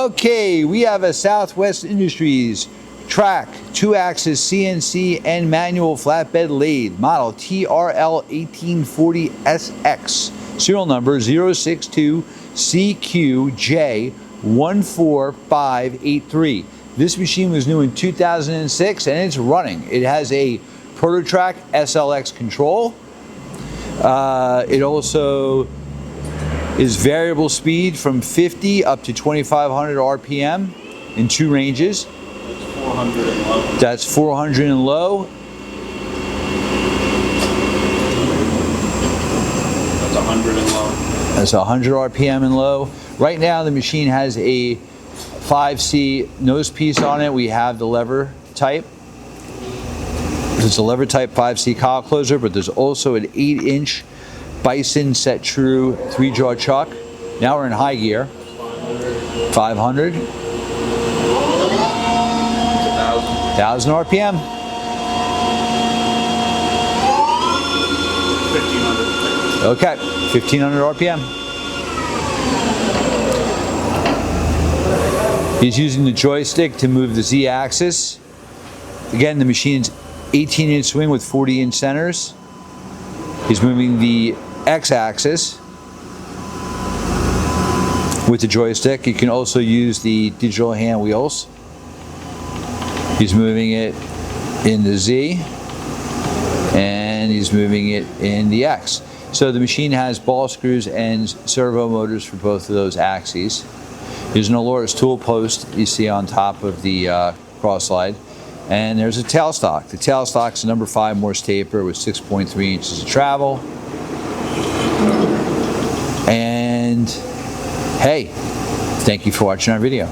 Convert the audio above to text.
Okay, we have a Southwest Industries TRAX 2-axis CNC and manual flatbed lathe, model TRL1840SX, serial number 062CQJ14583. This machine was new in 2006 and it's running. It has a ProtoTrack SLX control. It also is variable speed from 50 up to 2500 RPM in two ranges. That's 400 and low. That's 100 and low. That's 100 RPM and low. Right now the machine has a 5C nose piece on it. We have the lever type. It's a lever type 5C collet closer, but there's also an 8-inch Bison set true 3-jaw chuck. Now we're in high gear. 500. 1000 RPM. 1500. Okay, 1500 RPM. He's using the joystick to move the Z axis. Again, the machine's 18-inch swing with 40-inch centers. He's moving the X axis with the joystick. You can also use the digital hand wheels. He's moving it in the Z and he's moving it in the X. So the machine has ball screws and servo motors for both of those axes. There's an ALORIS tool post you see on top of the cross slide. And there's a tailstock. The tailstock's a number 5 Morse taper with 6.3 inches of travel. And hey, thank you for watching our video.